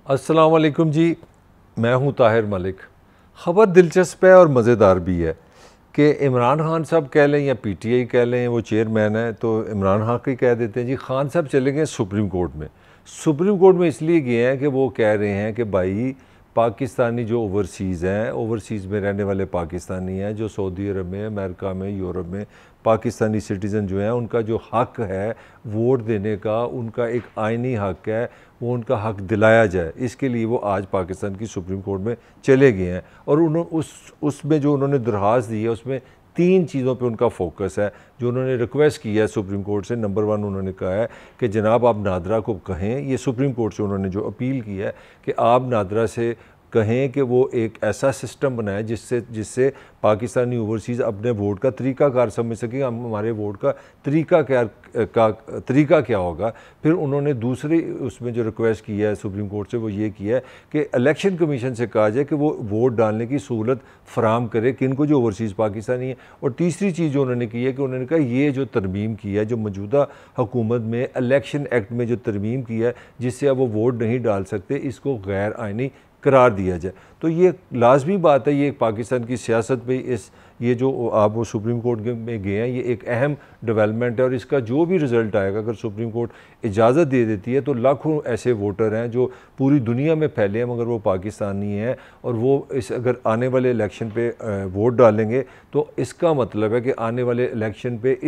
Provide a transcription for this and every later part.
अस्सलाम वालेकुम जी। मैं हूं ताहिर मलिक। ख़बर दिलचस्प है और मज़ेदार भी है कि इमरान खान साहब कह लें या पीटीआई कह लें, वो चेयरमैन है तो इमरान खान ही कह देते हैं जी, खान साहब चले गए सुप्रीम कोर्ट में। सुप्रीम कोर्ट में इसलिए गए हैं कि वो कह रहे हैं कि भाई पाकिस्तानी जो ओवरसीज़ हैं, ओवरसीज़ में रहने वाले पाकिस्तानी हैं जो सऊदी अरब में, अमेरिका में, यूरोप में पाकिस्तानी सिटीज़न जो हैं, उनका जो हक़ है वोट देने का, उनका एक आइनी हक़ है, वो उनका हक़ दिलाया जाए। इसके लिए वो आज पाकिस्तान की सुप्रीम कोर्ट में चले गए हैं और उन्होंने उसमें जो उन्होंने दरख्वास्त दी है उसमें 3 चीज़ों पे उनका फोकस है जो उन्होंने रिक्वेस्ट की है सुप्रीम कोर्ट से। नंबर 1 उन्होंने कहा है कि जनाब आप नादरा को कहें, ये सुप्रीम कोर्ट से उन्होंने जो अपील की है कि आप नादरा से कहें कि वो एक ऐसा सिस्टम बनाए जिससे जिससे पाकिस्तानी ओवरसीज़ अपने वोट का तरीक़ाकार समझ सकें, हम हमारे वोट का तरीका क्या होगा। फिर उन्होंने दूसरी उसमें जो रिक्वेस्ट की है सुप्रीम कोर्ट से वो ये किया है कि इलेक्शन कमीशन से कहा जाए कि वो वोट डालने की सहूलत फ़राम करे किन को, जो ओवरसीज़ पाकिस्तानी है। और तीसरी चीज़ जो उन्होंने की है कि उन्होंने कहा ये जो तरमीम की है, जो मौजूदा हुकूमत में इलेक्शन एक्ट में जो तरमीम की है जिससे अब वो वोट नहीं डाल सकते, इसको गैर आइनी करार दिया जाए। तो ये लाजमी बात है, ये पाकिस्तान की सियासत में ये जो आप वो सुप्रीम कोर्ट में गए हैं, ये एक अहम डेवलपमेंट है और इसका जो भी रिज़ल्ट आएगा, अगर सुप्रीम कोर्ट इजाज़त दे देती है तो लाखों ऐसे वोटर हैं जो पूरी दुनिया में फैले हैं मगर वो पाकिस्तानी हैं और वो इस अगर आने वाले इलेक्शन पे वोट डालेंगे तो इसका मतलब है कि आने वाले इलेक्शन पे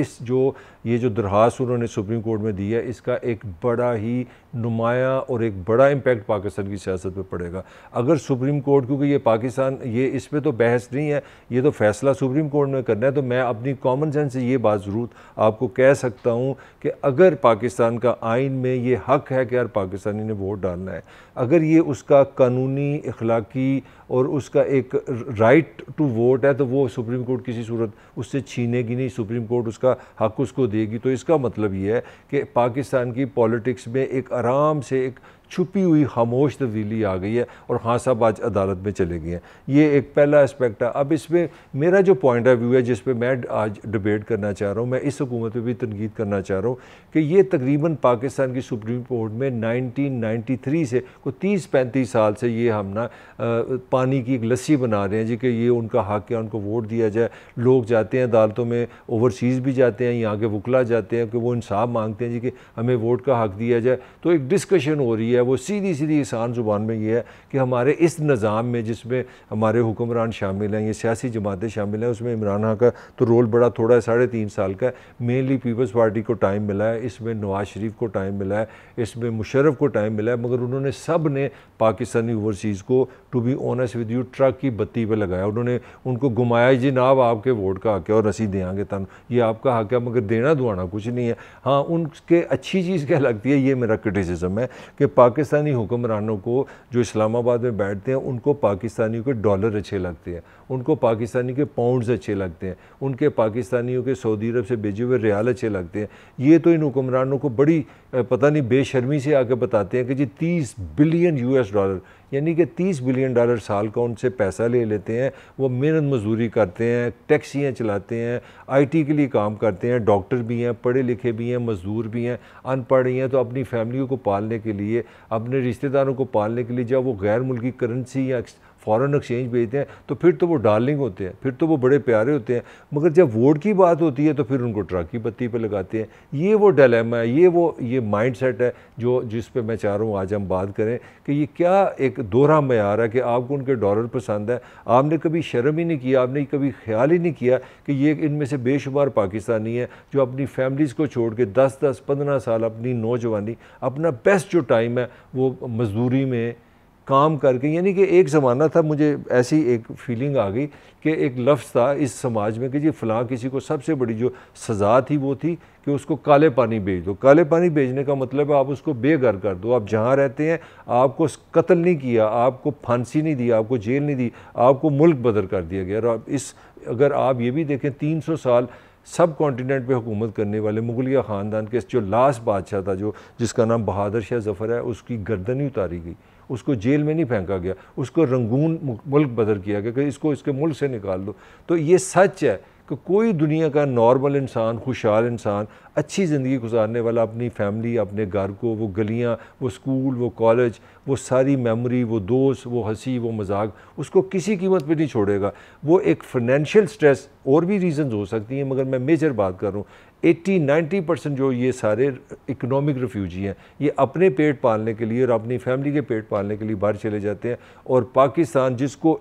ये जो दरख्वास्त उन्होंने सुप्रीम कोर्ट में दी है, इसका एक बड़ा ही नुमाया और एक बड़ा इम्पैक्ट पाकिस्तान की सियासत पे पड़ेगा। अगर सुप्रीम कोर्ट, क्योंकि ये पाकिस्तान, ये इस पर तो बहस नहीं है, ये तो फैसला सुप्रीम कोर्ट में करना है, तो मैं अपनी कॉमन सेंस से ये बात ज़रूर आपको कह सकता हूँ कि अगर पाकिस्तान का आइन में ये हक़ है कि हर पाकिस्तानी ने वोट डालना है, अगर ये उसका कानूनी, अखलाकी और उसका एक राइट टू वोट है, तो वो सुप्रीम कोर्ट किसी सूरत उससे छीनेगी नहीं, सुप्रीम कोर्ट उसका हक़ उसको देगी। तो इसका मतलब ये है कि पाकिस्तान की पॉलिटिक्स में एक आराम से एक छुपी हुई खामोश तब्दीली आ गई है और खान साहब आज अदालत में चले गए हैं। ये एक पहला एस्पेक्ट है। अब इसमें मेरा जो पॉइंट ऑफ व्यू है जिस पे मैं आज डिबेट करना चाह रहा हूँ, मैं इस हुकूमत पे भी तनकीद करना चाह रहा हूँ कि ये तकरीबन पाकिस्तान की सुप्रीम कोर्ट में 1993 से कोई 30-35 साल से ये हम ना पानी की एक लस्सी बना रहे हैं जी कि ये उनका हक़ है, उनको वोट दिया जाए। लोग जाते हैं अदालतों में, ओवरसीज़ भी जाते हैं, यहाँ के वकला जाते हैं कि वो इंसाफ मांगते हैं जी कि हमें वोट का हक़ दिया जाए। तो एक डिस्कशन हो रही है, वो सीधी सीधी आसान ज़ुबान में ये है कि हमारे इस निज़ाम में जिसमें हमारे हुक्मरान शामिल हैं, ये सियासी जमातें शामिल हैं, उसमें इमरान खान का तो रोल बड़ा थोड़ा है, 3.5 साल का है। मेनली पीपल्स पार्टी को टाइम मिला है, इसमें नवाज शरीफ को टाइम मिला है, इसमें मुशर्रफ को टाइम मिला है, मगर उन्होंने सब ने पाकिस्तानी ओवरसीज़ को to be honest with you truck की बत्ती पर लगाया। उन्होंने उनको घुमाया, जनाब आपके वोट का हक़ है और रसीद देंगे तन, ये आपका हक़ है, मगर देना दुआना कुछ नहीं है। हाँ, उनके अच्छी चीज़ क्या लगती है, ये मेरा क्रिटिसिज्म है कि पाकिस्तानी हुक्मरानों को जो इस्लामाबाद में बैठते हैं उनको पाकिस्तानियों के डॉलर अच्छे लगते हैं, उनको पाकिस्तानी के पाउंड्स अच्छे लगते हैं, उनके पाकिस्तानियों के सऊदी अरब से भेजे हुए रियाल अच्छे लगते हैं। ये तो इन हुक्मरानों को बड़ी पता नहीं बेशर्मी से आके बताते हैं कि जी 30 बिलियन US डॉलर, यानी कि 30 बिलियन डॉलर साल का उनसे पैसा ले लेते हैं। वो मेहनत मजदूरी करते हैं, टैक्सियाँ चलाते हैं, IT के लिए काम करते हैं, डॉक्टर भी हैं, पढ़े लिखे भी हैं, मजदूर भी हैं, अनपढ़ ही हैं। तो अपनी फैमिलियों को पालने के लिए, अपने रिश्तेदारों को पालने के लिए जब वो गैर मुल्की करेंसी या फ़ॉरेन एक्सचेंज भेजते हैं तो फिर तो वो डार्लिंग होते हैं, फिर तो वो बड़े प्यारे होते हैं, मगर जब वोट की बात होती है तो फिर उनको ट्रक की बत्ती पे लगाते हैं। ये वो डिलेमा है, ये माइंडसेट है जिस पे मैं चाह रहा हूँ आज हम बात करें कि ये क्या एक दोहरा मयार है कि आपको उनके डॉलर पसंद है, आपने कभी शर्म ही नहीं किया, आपने कभी ख्याल ही नहीं किया कि ये इनमें से बेशुमार पाकिस्तानी हैं जो अपनी फैमिलीज़ को छोड़ के 10-10, 15 साल अपनी नौजवानी, अपना बेस्ट जो टाइम है वो मजदूरी में काम करके, यानी कि एक ज़माना था, मुझे ऐसी एक फीलिंग आ गई कि एक लफ्ज़ था इस समाज में कि जी फ़लाँ किसी को सबसे बड़ी जो सज़ा थी वो थी कि उसको काले पानी भेज दो। काले पानी भेजने का मतलब है आप उसको बेघर कर दो, आप जहाँ रहते हैं आपको कत्ल नहीं किया, आपको फांसी नहीं दी, आपको जेल नहीं दी, आपको मुल्क बदर कर दिया गया। और अगर आप ये भी देखें 300 साल सब कॉन्टिनेंट पे हुकूमत करने वाले मुगलिया ख़ानदान के जो लास्ट बादशाह था जिसका नाम बहादुर शाह ज़फ़र है, उसकी गर्दन ही उतारी गई, उसको जेल में नहीं फेंका गया, उसको रंगून मुल्क बदर किया गया कि इसको इसके मुल्क से निकाल दो। तो ये सच है कि कोई दुनिया का नॉर्मल इंसान, खुशहाल इंसान, अच्छी ज़िंदगी गुजारने वाला अपनी फैमिली, अपने घर को, वो गलियाँ, वो स्कूल, वो कॉलेज, वो सारी मेमोरी, वो दोस्त, वो हंसी, वो मजाक, उसको किसी कीमत पे नहीं छोड़ेगा। वो एक फाइनेंशियल स्ट्रेस, और भी रीज़न्स हो सकती हैं मगर मैं मेजर बात कर रहा हूँ, 80-90% जो ये सारे इकोनॉमिक रेफ्यूजी हैं, ये अपने पेट पालने के लिए और अपनी फैमिली के पेट पालने के लिए बाहर चले जाते हैं। और पाकिस्तान जिसको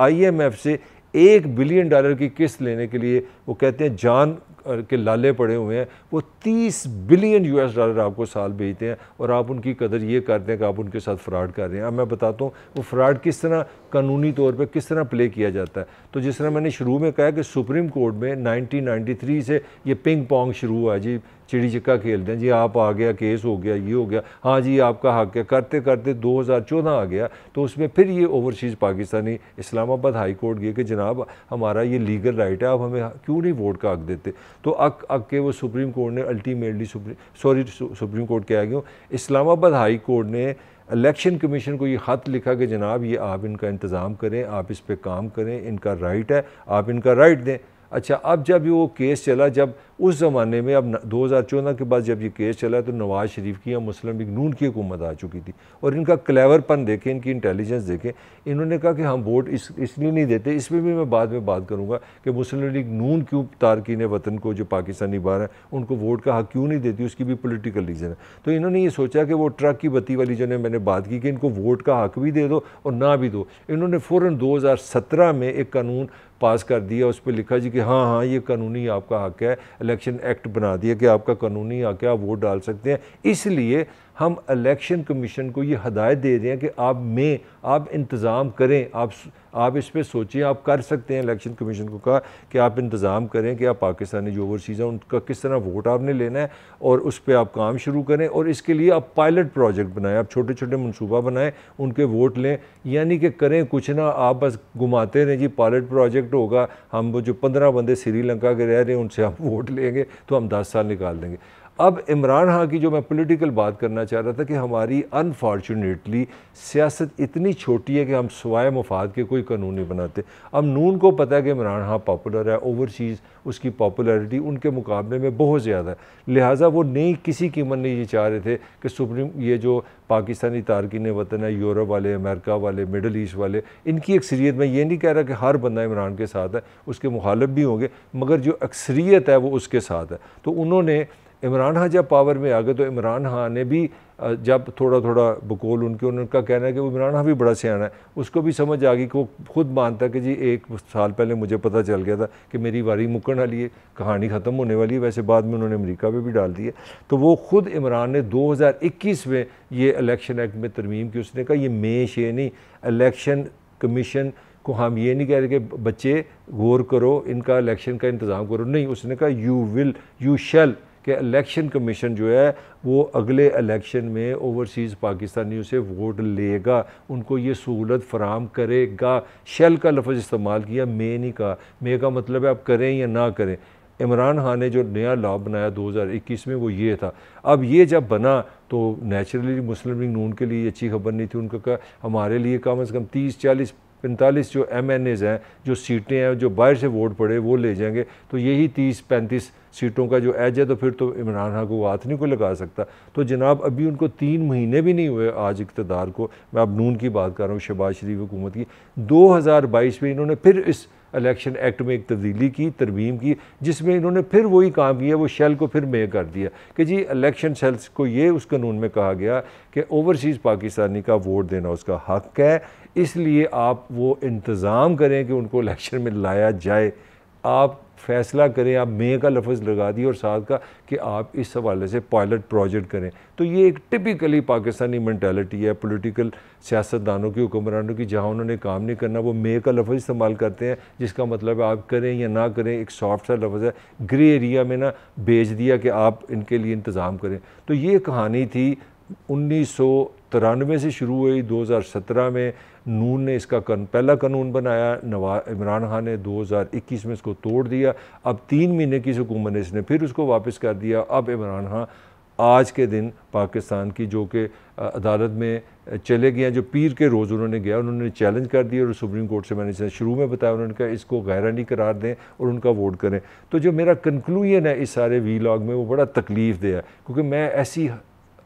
IMF से $1 बिलियन की किस्त लेने के लिए वो कहते हैं जान के लाले पड़े हुए हैं, वो $30 बिलियन आपको साल भेजते हैं और आप उनकी कदर ये करते हैं कि आप उनके साथ फ्रॉड कर रहे हैं। अब मैं बताता हूँ वो फ्रॉड किस तरह कानूनी तौर पे किस तरह प्ले किया जाता है। तो जिस तरह मैंने शुरू में कहा कि सुप्रीम कोर्ट में 1993 से ये पिंग पोंग शुरू हुआ जी, चिड़ी छिक्का खेलते हैं जी, आप आ गया, केस हो गया, ये हो गया, हाँ जी आपका हक है, करते करते 2014 आ गया। तो उसमें फिर ये overseas Pakistani Islamabad high court गए कि जनाब हमारा ये लीगल राइट है, आप हमें क्यों नहीं वोट का हक देते। तो अक के वो सुप्रीम कोर्ट ने अल्टीमेटली सुप्रीम कोर्ट क्या गया, इस्लामाबाद हाई कोर्ट ने इलेक्शन कमीशन को ये ख़त लिखा कि जनाब ये आप इनका इंतज़ाम करें, आप इस पर काम करें, इनका राइट है, आप इनका राइट दें। अच्छा, अब जब वो केस चला, जब उस ज़माने में, अब 2014 के बाद जब ये केस चला तो नवाज़ शरीफ की या मुस्लिम लीग नून की हुकूमत आ चुकी थी। और इनका क्लेवरपन देखें, इनकी इंटेलिजेंस देखें, इन्होंने कहा कि हम वोट इसलिए नहीं देते। इसमें भी मैं बाद में बात करूँगा कि मुस्लिम लीग नून क्यों तारकीन वतन को जो पाकिस्तानी बाहर हैं उनको वोट का हक क्यों नहीं देती, उसकी भी पोलिटिकल रीज़न है। तो इन्होंने ये सोचा कि वो ट्रक की बत्ती वाली जो मैंने बात की कि इनको वोट का हक भी दे दो और ना भी दो। इन्होंने फ़ौरन 2017 में एक कानून पास कर दिया, उस पर लिखा जी कि हाँ हाँ ये कानूनी आपका हक है, इलेक्शन एक्ट बना दिया कि आपका कानूनी हक है, आप वोट डाल सकते हैं। इसलिए हम इलेक्शन कमीशन को ये हदायत दे रहे हैं कि आप इंतज़ाम करें, आप इस पर सोचें, आप कर सकते हैं। इलेक्शन कमीशन को कहा कि आप इंतज़ाम करें कि आप पाकिस्तानी जो ओवरसीज़ हैं उनका किस तरह वोट आपने लेना है और उस पर आप काम शुरू करें। और इसके लिए आप पायलट प्रोजेक्ट बनाएं, आप छोटे छोटे मनसूबा बनाएं, उनके वोट लें, यानी कि करें कुछ ना, आप बस घुमाते रहें जी पायलट प्रोजेक्ट होगा, हम वो जो 15 बंदे श्रीलंका के रह रहे हैं उनसे हम वोट लेंगे तो हम 10 साल निकाल देंगे। अब इमरान खान की जो मैं पॉलिटिकल बात करना चाह रहा था कि हमारी अनफॉर्चुनेटली सियासत इतनी छोटी है कि हम स्वाय मुफाद के कोई कानून नहीं बनाते। अब नून को पता है कि इमरान खान पॉपुलर है, ओवरसीज़ उसकी पॉपुलैरिटी उनके मुकाबले में बहुत ज़्यादा है, लिहाजा वो नहीं किसी कीमत नहीं ये चाह रहे थे कि सुप्रीम ये जो पाकिस्तानी तारकीन वतन है, यूरोप वाले, अमेरिका वाले, मिडल ईस्ट वाले, इनकी अक्सरियत, मैं ये नहीं कह रहा कि हर बंदा इमरान के साथ है, उसके मुखालिफ भी होंगे, मगर जो अक्सरियत है वो उसके साथ है। तो उन्होंने इमरान खान जब पावर में आ गए तो इमरान खान ने भी जब थोड़ा थोड़ा बकौल उनका कहना है कि वो इमरान खान भी बड़ा सियाना है, उसको भी समझ आ गई कि वो खुद मानता कि जी 1 साल पहले मुझे पता चल गया था कि मेरी वारी मुकन वाली है, कहानी ख़त्म होने वाली है। वैसे बाद में उन्होंने अमेरिका पे भी डाल दी है। तो वो खुद इमरान ने 2021 में ये इलेक्शन एक्ट में तरमीम की। उसने कहा ये ये नहीं, इलेक्शन कमीशन को हम ये नहीं कह रहे कि बच्चे गौर करो, इनका इलेक्शन का इंतज़ाम करो, नहीं, उसने कहा यू शैल कि इलेक्शन कमीशन जो है वो अगले इलेक्शन में ओवरसीज़ पाकिस्तानियों से वोट लेगा, उनको ये सहूलत फराम करेगा। शेल का लफ्ज़ इस्तेमाल किया, मे नहीं कहा। मे का मतलब है आप करें या ना करें। इमरान खान ने जो नया लॉ बनाया 2021 में वो ये था। अब ये जब बना तो नेचुरली मुस्लिम लीग नून के लिए अच्छी खबर नहीं थी। उनका कहा हमारे लिए कम से कम 30, 40, 45 जो MNAs हैं, जो सीटें हैं, जो बाहर से वोट पड़े वो ले जाएंगे, तो यही 30-35 सीटों का जो एज है, तो फिर तो इमरान खान को हाथ नहीं को लगा सकता। तो जनाब अभी उनको 3 महीने भी नहीं हुए आज इक़्तिदार को, मैं अब नून की बात कर रहा हूँ, शहबाज शरीफ हुकूमत की। 2022 में इन्होंने फिर इस इलेक्शन एक्ट में एक तब्दीली की, तरमीम की, जिसमें इन्होंने फिर वही काम किया, वो शेल को फिर मे कर दिया कि जी इलेक्शन सेल्स को ये उस कानून में कहा गया कि ओवरसीज़ पाकिस्तानी का वोट देना उसका हक है, इसलिए आप वो इंतज़ाम करें कि उनको इलेक्शन में लाया जाए। आप फैसला करें, आप मे का लफ्ज़ लगा दिए और साथ का कि आप इस हवाले से पायलट प्रोजेक्ट करें। तो ये एक टिपिकली पाकिस्तानी मेंटालिटी है पॉलिटिकल सियासतदानों की, हुक्मरानों की, जहाँ उन्होंने काम नहीं करना वो मे का लफ्ज़ इस्तेमाल करते हैं, जिसका मतलब है आप करें या ना करें, एक सॉफ्ट सा लफ्ज़ है, ग्रे एरिया में ना भेज दिया कि आप इनके लिए इंतज़ाम करें। तो ये कहानी थी 1993 से शुरू हुई। 2017 में नून ने इसका पहला कानून बनाया, इमरान खान ने 2021 में इसको तोड़ दिया। अब 3 महीने की हुकूमत ने इसने फिर उसको वापस कर दिया। अब इमरान खान आज के दिन पाकिस्तान की, जो कि अदालत में चले गए हैं, जो पीर के रोज़ उन्होंने गया, उन्होंने चैलेंज कर दिया और सुप्रीम कोर्ट से, मैंने शुरू में बताया, उन्होंने कहा इसको गैरानी करार दें और उनका वोट करें। तो जो मेरा कंक्लूजन है इस सारे वीलॉग में, वो बड़ा तकलीफ़ दे है, क्योंकि मैं ऐसी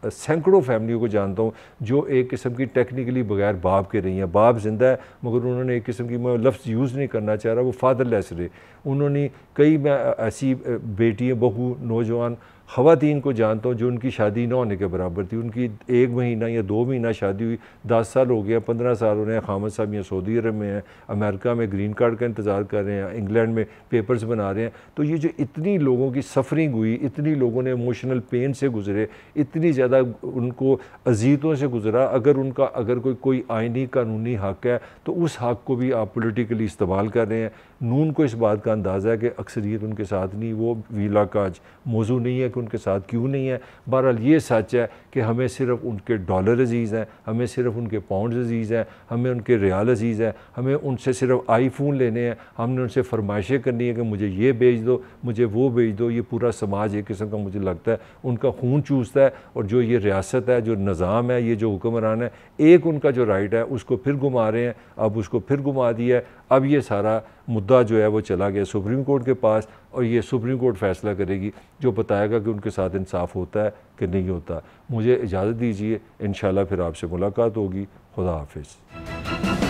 सैकड़ों फैमिलियों को जानता हूँ जो एक किस्म की टेक्निकली बगैर बाप के रही हैं। बाप जिंदा है मगर उन्होंने एक किस्म की, मैं लफ्ज़ यूज़ नहीं करना चाह रहा, वो फादरलेस रहे। उन्होंने कई, मैं ऐसी बेटियाँ, बहू, नौजवान ख़वातीन को जानता हूँ जो उनकी शादी ना होने के बराबर थी। उनकी 1 महीना या 2 महीना शादी हुई, 10 साल हो गया, 15 साल हो रहे हैं। खामद साहब या सऊदी अरब में हैं, अमेरिका में ग्रीन कार्ड का इंतज़ार कर रहे हैं, इंग्लैंड में पेपर्स बना रहे हैं। तो ये जो इतनी लोगों की सफरिंग हुई, इतनी लोगों ने इमोशनल पेन से गुजरे, इतनी ज़्यादा उनको अजीतों से गुजरा, अगर उनका अगर कोई आइनी कानूनी हक़ है तो उस हक़ को भी आप पोलिटिकली इस्तेमाल कर रहे हैं। नून को इस बात का अंदाज़ा है कि अक्सरियत उनके साथ नहीं, वो वीला का आज मौजू नहीं है कि उनके साथ क्यों नहीं है। बहरहाल ये सच है कि हमें सिर्फ उनके डॉलर अजीज़ हैं, हमें सिर्फ उनके पाउंड अजीज़ हैं, हमें उनके रियाल अजीज़ हैं, हमें उनसे सिर्फ आईफोन लेने हैं, हमने उनसे फरमाइशें करनी है कि मुझे ये भेज दो, मुझे वो भेज दो। ये पूरा समाज एक किस्म का, मुझे लगता है, उनका खून चूसता है। और जो ये रियासत है, जो निज़ाम है, ये जो हुक्मरान है, एक उनका जो राइट है उसको फिर घुमा रहे हैं। अब उसको फिर घुमा दिया है। अब ये सारा मुद्दा जो है वो चला गया सुप्रीम कोर्ट के पास, और ये सुप्रीम कोर्ट फैसला करेगी जो बताएगा कि उनके साथ इंसाफ होता है कि नहीं होता। मुझे इजाज़त दीजिए, इंशाल्लाह फिर आपसे मुलाकात होगी। खुदा हाफिज़।